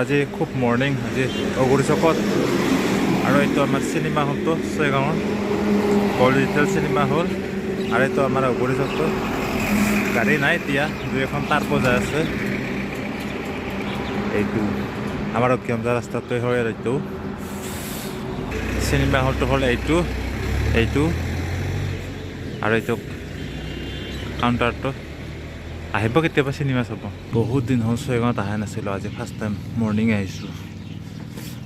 আজি খুব মৰ্নিং আজি অগুৰি চকত আৰু এইটো আমাৰ চিনেমা হলটো ছয়গাঁৱৰ গল্ড ডিজিটেল চিনেমা হল আৰু এইটো আমাৰ অগুৰি চকটো গাড়ী নাই এতিয়া দুই এখন তাৰ বজাই আছে এইটো আমাৰ অক্ষমজা ৰাস্তাটোৱে হয় আৰু এইটো চিনেমা হলটো হ'ল এইটো আৰু এইটো কাউণ্টাৰটো আহিব কেতিয়াবা চিনেমা চাব বহুত দিন হ'ল ছয়গাঁৱত অহা নাছিলোঁ আজি ফাৰ্ষ্ট টাইম মৰ্ণিং আহিছোঁ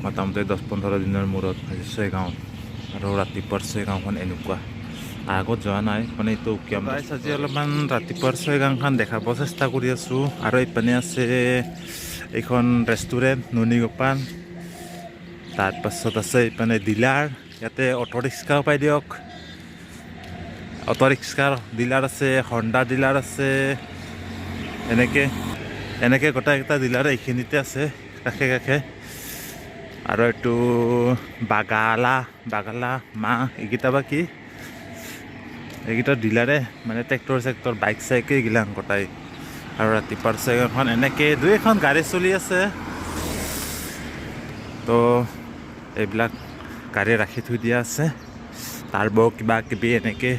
মোটামুটি 10-15 দিনৰ মূৰত আজি ছয়গাঁৱত আৰু ৰাতিপুৱাৰ ছয়গাঁওখন এনেকুৱা আগত যোৱা নাই মানে এইটো উকিয়াম আজি অলপমান ৰাতিপুৱাৰ ছয়গাঁওখন দেখাব চেষ্টা কৰি আছোঁ আৰু এইপিনে আছে এইখন ৰেষ্টুৰেণ্ট নুনিগোপাল তাৰপাছত আছে এইপিনে ডিলাৰ ইয়াতে অটো ৰিক্সাও পাই দিয়ক অটো ৰিক্সাৰ ডিলাৰ আছে হণ্ডা ডিলাৰ আছে এনেকৈ গোটেইকেইটা ডিলাৰ এইখিনিতে আছে কাষে আৰু এইটো বাগালা মাহ এইকেইটা বা কি এইকেইটা ডিলাৰে মানে ট্ৰেক্টৰ বাইক চাইক এইগিলান গোটাই আৰু ৰাতিপুৱাৰ ছয়গাঁওখন এনেকৈ দুই এখন গাড়ী চলি আছে তো এইবিলাক গাড়ী ৰাখি থৈ দিয়া আছে তাৰ বহু কিবা কিবি এনেকৈ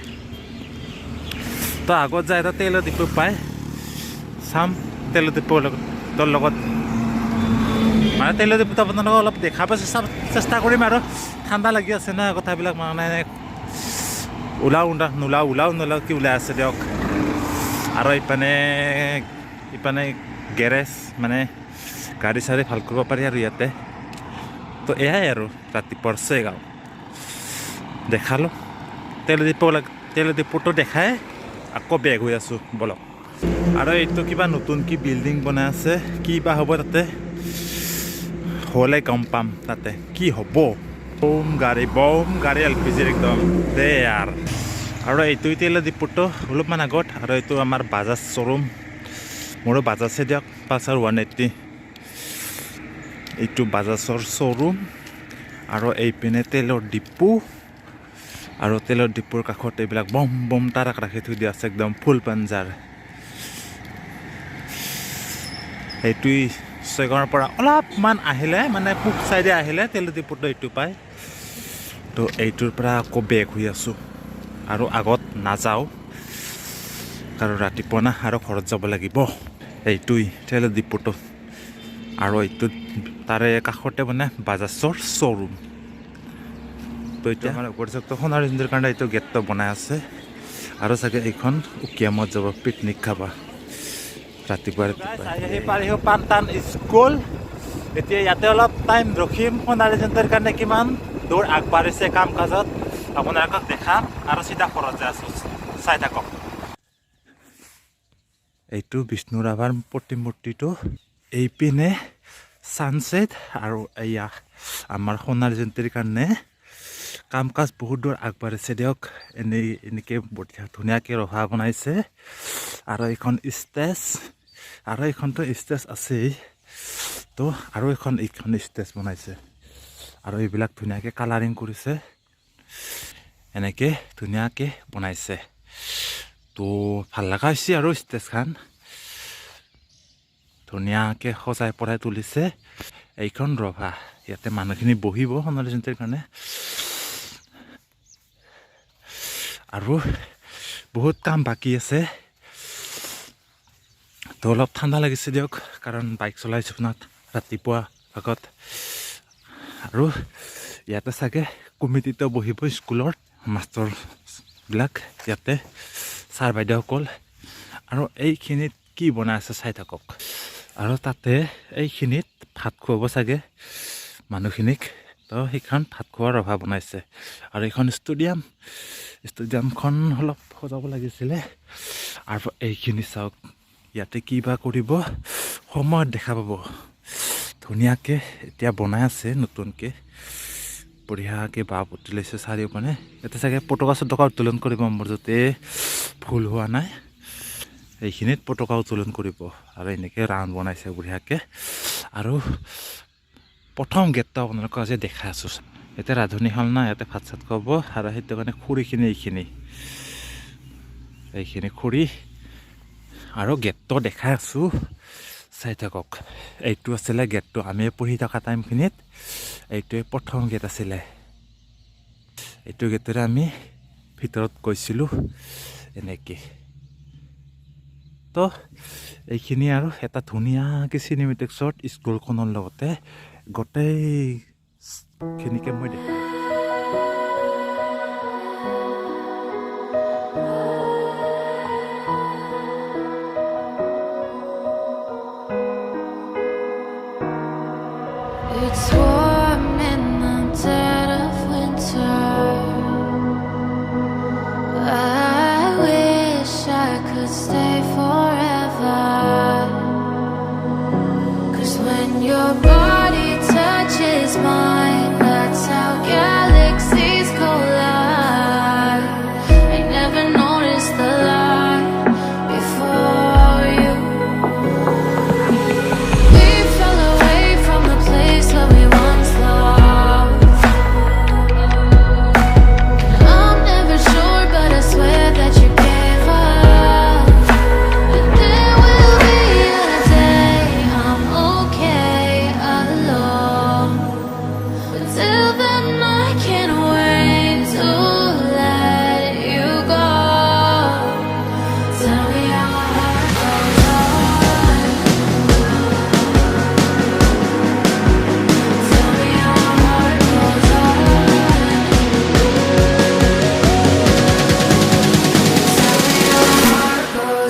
তো আগত যায় এটা তেলৰ ডিপু পায় চাম তেলৰ ডিপুৰ লগত মানে তেলৰ ডিপুত আপোনালোকক অলপ দেখাব চেষ্টা কৰিম আৰু ঠাণ্ডা লাগি আছে না কথাবিলাক মানে ওলাও নোলাও কি ওলাই আছে দিয়ক আৰু ইপানে গেৰেজ মানে গাড়ী চাড়ী ভাল কৰিব পাৰি আৰু ইয়াতে তো এয়াই আৰু ৰাতিপুৱাৰ ছয়গাঁও দেখালোঁ তেলৰ ডিপুটো দেখাই আকৌ বেগ হৈ আছোঁ বলক আৰু এইটো কিবা নতুন কি বিল্ডিং বনাই আছে কি বা হ'ব তাতে হ'লে গম পাম তাতে কি হ'ব বম গাড়ী LPG একদম দে আৰু এইটো তেলৰ ডিপুটো অলপমান আগত আৰু এইটো আমাৰ বাজাজ শ্ব'ৰুম মোৰো বাজাজে দিয়ক পালচাৰ 180 এইটো বাজাজৰ শ্ব'ৰুম আৰু এইপিনে তেলৰ ডিপু আৰু তেলৰ ডিপুৰ কাষত এইবিলাক বম টাৰাক ৰাখি থৈ দিয়া আছে একদম ফুল পাঞ্জাৰ এইটোৱেই ছয়গাঁৱৰ পৰা অলপমান আহিলে মানে পূব চাইডে আহিলে তেলৰ ডিপুটো এইটো পায় তো এইটোৰ পৰা আকৌ বেক হৈ আছোঁ আৰু আগত নাযাওঁ কাৰণ ৰাতিপুৱা না আৰু ঘৰত যাব লাগিব এইটোৱেই তেলৰ ডিপুটো আৰু এইটো তাৰে কাষতে মানে বাজাজৰ শ্ব'ৰুম তো এতিয়া আমাৰ উপযুক্ত সোণাৰীৰ কাৰণে এইটো গেটটো বনাই আছে আৰু চাগে এইখন উকিয়ামত যাব পিকনিক খাবা ৰাতিপুৱা পাৰি পানটান স্কুল এতিয়া ইয়াতে অলপ টাইম ৰখিম সোণাৰী জয়ন্তীৰ কাৰণে কিমান দূৰ আগবাঢ়িছে কাম কাজত আপোনালোকক দেখাম আৰু চিধা ঘৰত যাই আছোঁ চাই থাকক এইটো বিষ্ণু ৰাভাৰ প্ৰতিমূৰ্তিটো এইপিনে ছানছেট আৰু এয়া আমাৰ সোণাৰী জয়ন্তীৰ কাৰণে কাম কাজ বহুত দূৰ আগবাঢ়িছে দিয়ক এনেকৈ ধুনীয়াকৈ ৰভা বনাইছে আৰু এইখন ষ্টেজ আৰু এইখনতো ষ্টেজ আছেই তো আৰু এইখন ষ্টেজ বনাইছে আৰু এইবিলাক ধুনীয়াকৈ কালাৰিং কৰিছে এনেকৈ ধুনীয়াকৈ বনাইছে তো ভাল লগা হৈছে আৰু ষ্টেজখন ধুনীয়াকৈ সজাই পৰাই তুলিছে এইখন ৰভা ইয়াতে মানুহখিনি বহিব সোণালী জয়ন্তীৰ কাৰণে আৰু বহুত কাম বাকী আছে তো অলপ ঠাণ্ডা লাগিছে দিয়ক কাৰণ বাইক চলাইছোঁ না ৰাতিপুৱা আগত আৰু ইয়াতে চাগে কমিটিতো বহিব স্কুলৰ মাষ্টৰবিলাক ইয়াতে ছাৰ বাইদেউসকল আৰু এইখিনিত কি বনাই আছে চাই থাকক আৰু তাতে এইখিনিত ভাত খুৱাব চাগে মানুহখিনিক তো সেইখন ভাত খোৱাৰ ৰভা বনাইছে আৰু এইখন ষ্টেডিয়ামখন অলপ সজাব লাগিছিলে আৰু এইখিনি চাওক ইয়াতে কি বা কৰিব সময়ত দেখা পাব ধুনীয়াকৈ এতিয়া বনাই আছে নতুনকৈ বঢ়িয়াকৈ বাঁহ পুতি লৈছে চাৰিওপিনে ইয়াতে চাগে পতাকা উত্তোলন কৰিব মোৰ যাতে ভুল হোৱা নাই এইখিনিত পতাকা উত্তোলন কৰিব আৰু এনেকৈ ৰাউণ্ড বনাইছে বঢ়িয়াকৈ আৰু প্ৰথম গেটটো আপোনালোকক আজি দেখাই আছোঁ এতিয়া ৰান্ধনি হ'ল না ইয়াতে ভাত চাত খুৱাব আৰু সেইটো কাৰণে খৰিখিনি এইখিনি খৰি আৰু গেটটো দেখাই আছোঁ চাই থাকক এইটো আছিলে গেটটো আমি পঢ়ি থকা টাইমখিনিত এইটোৱে প্ৰথম গেট আছিলে এইটো গেটেৰে আমি ভিতৰত গৈছিলোঁ এনেকৈ তো এইখিনি আৰু এটা ধুনীয়াকৈ চিনেমেটিক শ্বট স্কুলখনৰ লগতে গোটেইখিনিকে মই দেখাই It's warm in the dead of winter. I wish I could stay forever. 'Cause when your body touches mine, that's how galaxies collide. I never noticed the light before you. We fell away from the place where we once loved. I'm never sure, but I swear that you gave up. And there will be a day I'm okay alone. But till then I can't wait to let you go. Tell me how my heart goes on. Tell me how my heart goes on. Tell me how my heart goes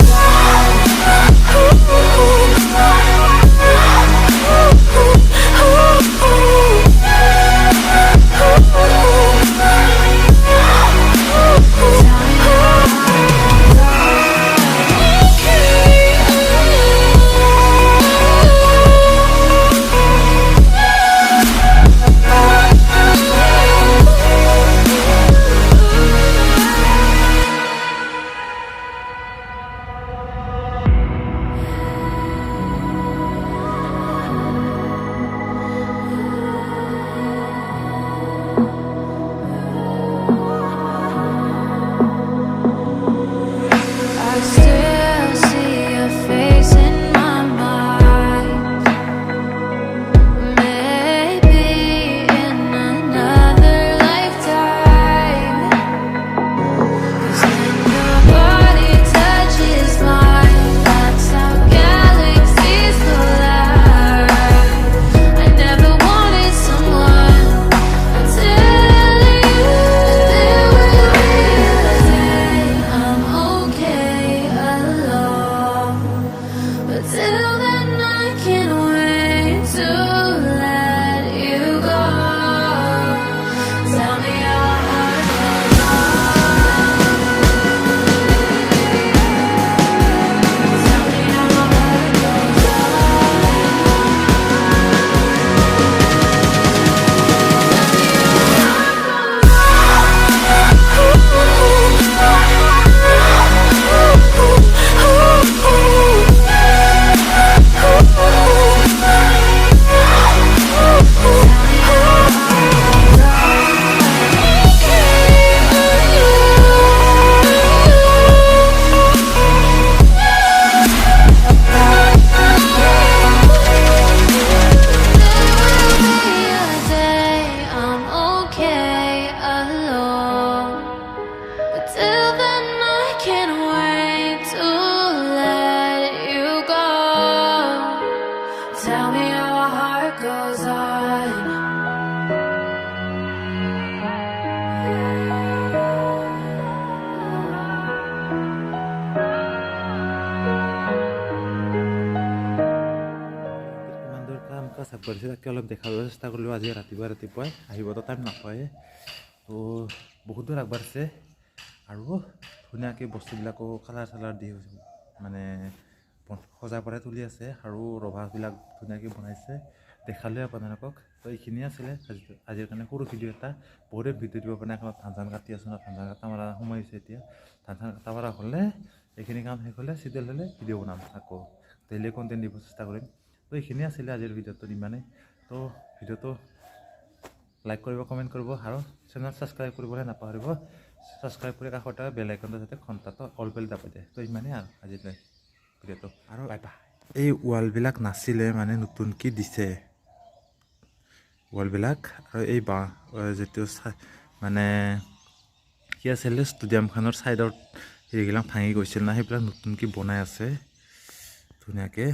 I still see your face in my mind. Maybe in another lifetime. 'Cause when your body touches mine, that's how galaxies collide. I never wanted someone until you. There will be a day I'm okay alone. But till then I can't wait to let you go. Tell me how my heart goes on. Tell me how my heart goes Tell me how our heart goes on. কিমান দূৰ কাম কাজ আগবাঢ়িছে তাকে অলপ দেখাবলৈ চেষ্টা কৰিলোঁ আজি ৰাতিপুৱাই আহিবতো টাইম নাপায় তো বহুত দূৰ আগবাঢ়িছে আৰু ধুনীয়াকৈ বস্তুবিলাকো কালাৰ চালাৰ দি মানে সজাই পৰাই তুলি আছে আৰু ৰভাবিলাক ধুনীয়াকৈ বনাইছে দেখালে আপোনালোকক তো এইখিনিয়ে আছিলে আজিৰ কাৰণে সৰু ভিডিঅ' এটা বহুতে ভিডিঅ' দিব পৰা নাই কাৰণ ধান চান কাটি আছোঁ ন ধান চান কাটা মৰা সময় হৈছে এতিয়া ধান চান কাটা মৰা হ'লে এইখিনি কাম শেষ হ'লে চিডিউল হ'লে ভিডিঅ' বনাম আকৌ ডেইলি কণ্টেণ্ট দিব চেষ্টা কৰিম তো এইখিনিয়ে আছিলে আজিৰ ভিডিঅ'টো ইমানেই তো ভিডিঅ'টো লাইক কৰিব কমেণ্ট কৰিব আৰু চেনেল ছাবস্ক্ৰাইব কৰিবলৈ নাপাহৰিব ছাবস্ক্ৰাইব কৰি কাষতে বেল আইকনটো যাতে ঘণ্টাটো অল বেল দাবাই দিয়ে তো ইমানেই আৰু আজিলৈ ভিডিঅ'টো আৰু বাই বাই এই ৱালবিলাক নাছিলে মানে নতুনকৈ দিছে ৱালবিলাক আৰু এই যিটো মানে কি আছিলে ষ্টেডিয়ামখনৰ ছাইডত হেৰিবিলাক ভাঙি গৈছিল না সেইবিলাক নতুনকৈ বনাই আছে ধুনীয়াকৈ